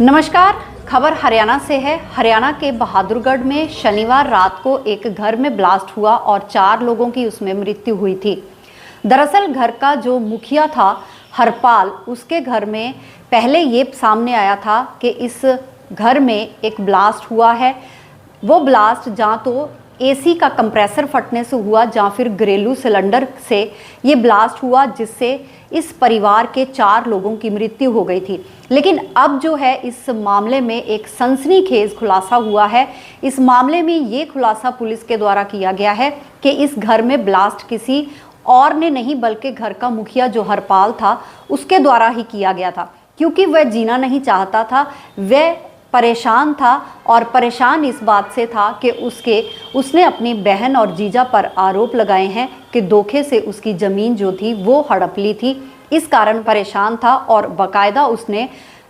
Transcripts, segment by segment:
नमस्कार। खबर हरियाणा से है। हरियाणा के बहादुरगढ़ में शनिवार रात को एक घर में ब्लास्ट हुआ और 4 लोगों की उसमें मृत्यु हुई थी। दरअसल घर का जो मुखिया था हरपाल, उसके घर में पहले ये सामने आया था कि इस घर में एक ब्लास्ट हुआ है। वो ब्लास्ट जहाँ तो एसी का कंप्रेसर फटने से हुआ, जहाँ फिर घरेलू सिलेंडर से ये ब्लास्ट हुआ, जिससे इस परिवार के 4 लोगों की मृत्यु हो गई थी। लेकिन अब जो है इस मामले में एक सनसनीखेज खुलासा हुआ है। इस मामले में ये खुलासा पुलिस के द्वारा किया गया है कि इस घर में ब्लास्ट किसी और ने नहीं बल्कि घर का मुखिया जो हरपाल था उसके द्वारा ही किया गया था, क्योंकि वह जीना नहीं चाहता था। वह परेशान था और परेशान इस बात से था कि उसने अपनी बहन और जीजा पर आरोप लगाए हैं कि धोखे से उसकी ज़मीन जो थी वो हड़प ली थी। इस कारण परेशान था और बाकायदा उसने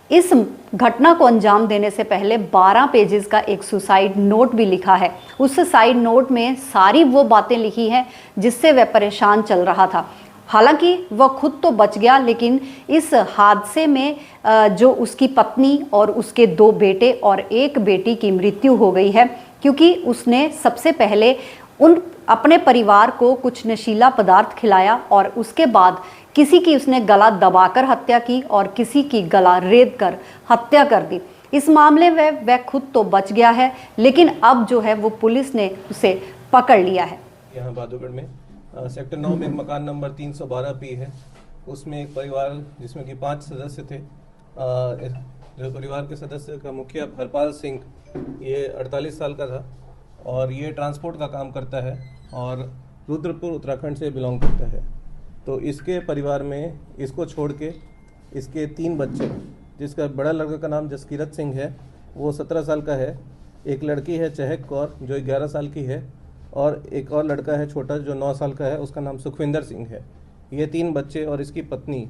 इस घटना को अंजाम देने से पहले 12 पेजेस का एक सुसाइड नोट भी लिखा है। उस सुसाइड नोट में सारी वो बातें लिखी हैं जिससे वह परेशान चल रहा था। हालांकि वह खुद तो बच गया, लेकिन इस हादसे में जो उसकी पत्नी और उसके 2 बेटे और 1 बेटी की मृत्यु हो गई है, क्योंकि उसने सबसे पहले अपने परिवार को कुछ नशीला पदार्थ खिलाया और उसके बाद किसी की उसने गला दबाकर हत्या की और किसी की गला रेत कर हत्या कर दी। इस मामले में वह खुद तो बच गया है, लेकिन अब जो है वो पुलिस ने उसे पकड़ लिया है। यहाँ बहादुरगढ़ में सेक्टर 9 में मकान नंबर 312 पी है। उसमें एक परिवार जिसमें कि 5 सदस्य थे। जो परिवार के सदस्य का मुखिया हरपाल सिंह, ये 48 साल का था और ये ट्रांसपोर्ट का काम करता है और रुद्रपुर उत्तराखंड से बिलोंग करता है। तो इसके परिवार में इसको छोड़ के इसके 3 बच्चे, जिसका बड़ा लड़का का नाम जसकीरत सिंह है, वो 17 साल का है। एक लड़की है चहक कौर जो 11 साल की है और एक और लड़का है छोटा जो 9 साल का है, उसका नाम सुखविंदर सिंह है। ये 3 बच्चे और इसकी पत्नी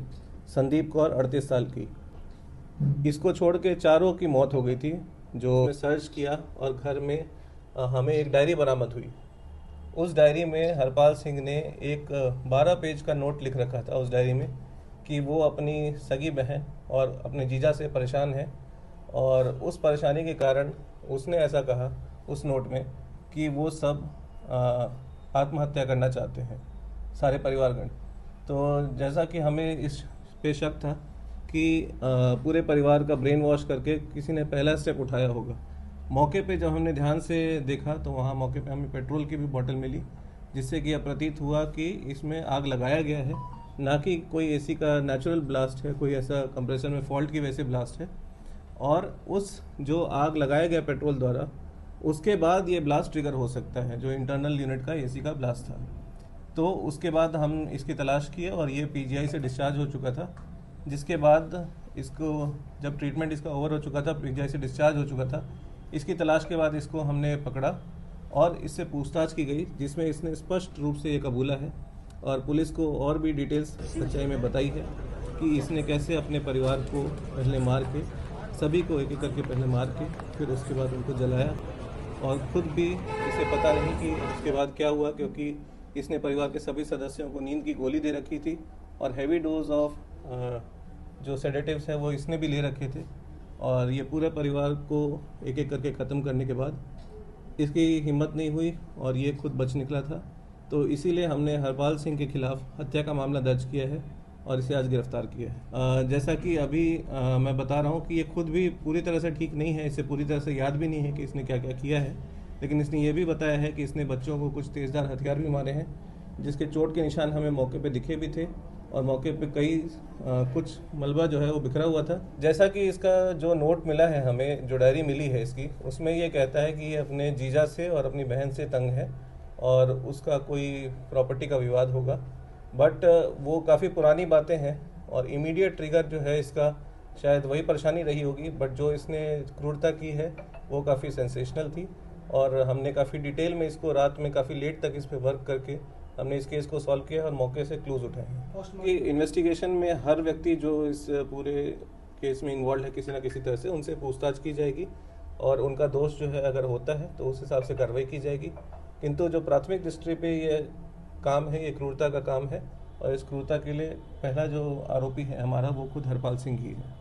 संदीप कौर 38 साल की। इसको छोड़ के चारों की मौत हो गई थी। जो सर्च किया और घर में हमें एक डायरी बरामद हुई। उस डायरी में हरपाल सिंह ने एक 12 पेज का नोट लिख रखा था उस डायरी में कि वो अपनी सगी बहन और अपने जीजा से परेशान है और उस परेशानी के कारण उसने ऐसा कहा उस नोट में कि वो सब आत्महत्या करना चाहते हैं, सारे परिवारगण। तो जैसा कि हमें इस पे शक था कि पूरे परिवार का ब्रेन वॉश करके किसी ने पहला स्टेप उठाया होगा। मौके पे जब हमने ध्यान से देखा तो वहाँ मौके पे हमें पेट्रोल की भी बोतल मिली, जिससे कि यह प्रतीत हुआ कि इसमें आग लगाया गया है, ना कि कोई एसी का नेचुरल ब्लास्ट है, कोई ऐसा कंप्रेसर में फॉल्ट की वजह से ब्लास्ट है। और उस जो आग लगाया गया पेट्रोल द्वारा, उसके बाद ये ब्लास्ट ट्रिगर हो सकता है, जो इंटरनल यूनिट का एसी का ब्लास्ट था। तो उसके बाद हम इसकी तलाश किए और ये पीजीआई से डिस्चार्ज हो चुका था, जिसके बाद इसको जब ट्रीटमेंट इसका ओवर हो चुका था, पीजीआई से डिस्चार्ज हो चुका था, इसकी तलाश के बाद इसको हमने पकड़ा और इससे पूछताछ की गई, जिसमें इसने स्पष्ट रूप से ये कबूला है और पुलिस को और भी डिटेल्स सच्चाई में बताई है कि इसने कैसे अपने परिवार को पहले मार के, सभी को एक एक करके पहले मार के फिर उसके बाद उनको जलाया और खुद भी इसे पता नहीं कि उसके बाद क्या हुआ, क्योंकि इसने परिवार के सभी सदस्यों को नींद की गोली दे रखी थी और हैवी डोज ऑफ जो सेडेटिव्स है वो इसने भी ले रखे थे। और ये पूरे परिवार को एक एक करके ख़त्म करने के बाद इसकी हिम्मत नहीं हुई और ये खुद बच निकला था। तो इसीलिए हमने हरपाल सिंह के खिलाफ हत्या का मामला दर्ज किया है और इसे आज गिरफ्तार किया है। जैसा कि अभी मैं बता रहा हूँ कि ये खुद भी पूरी तरह से ठीक नहीं है, इसे पूरी तरह से याद भी नहीं है कि इसने क्या क्या किया है, लेकिन इसने ये भी बताया है कि इसने बच्चों को कुछ तेज़धार हथियार भी मारे हैं, जिसके चोट के निशान हमें मौके पे दिखे भी थे और मौके पे कई कुछ मलबा जो है वो बिखरा हुआ था। जैसा कि इसका जो नोट मिला है, हमें जो डायरी मिली है इसकी, उसमें ये कहता है कि ये अपने जीजा से और अपनी बहन से तंग है और उसका कोई प्रॉपर्टी का विवाद होगा, बट वो काफ़ी पुरानी बातें हैं और इमीडिएट ट्रिगर जो है इसका शायद वही परेशानी रही होगी, बट जो इसने क्रूरता की है वो काफ़ी सेंसेशनल थी और हमने काफ़ी डिटेल में इसको रात में काफ़ी लेट तक इस पर वर्क करके हमने इस केस को सॉल्व किया और मौके से क्लूज उठाए हैं। कि इन्वेस्टिगेशन में हर व्यक्ति जो इस पूरे केस में इन्वॉल्व है किसी न किसी तरह से, उनसे पूछताछ की जाएगी और उनका दोष जो है अगर होता है तो उस हिसाब से कार्रवाई की जाएगी। किंतु जो प्राथमिक दृष्टि पे ये काम है, ये क्रूरता का काम है और इस क्रूरता के लिए पहला जो आरोपी है हमारा वो खुद हरपाल सिंह ही है।